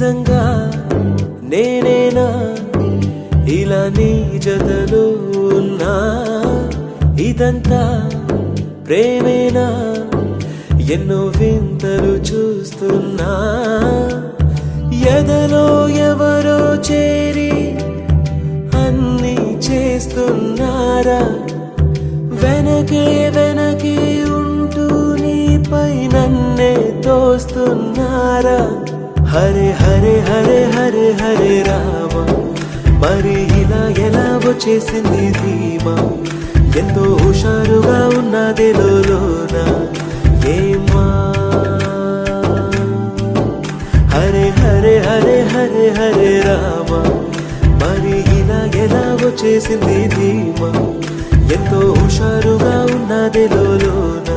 నిజంగా నేనేనా ఇలా నీ జతలో ఉన్నా ఇదంతా ప్రేమేనా ఎన్నో వింతలు చూస్తున్నా ఎదలో ఎవరో చేరి అన్నీ చేస్తున్నారా వెనకే వెనకే ఉంటూ నీపై నన్నే తోస్తున్నారా హరే హరే హరే హరే హరే రామ మరి ఇలా ఎలా వచ్చేసింది ధీమా ఎంతో హుషారుగా ఉన్నదే లోన ఏమా హరే హరే హరే హరే హరే రామ మరి ఇలా ఎలా వచ్చేసింది ధీమా ఎంతో హుషారుగా ఉన్నదే లోన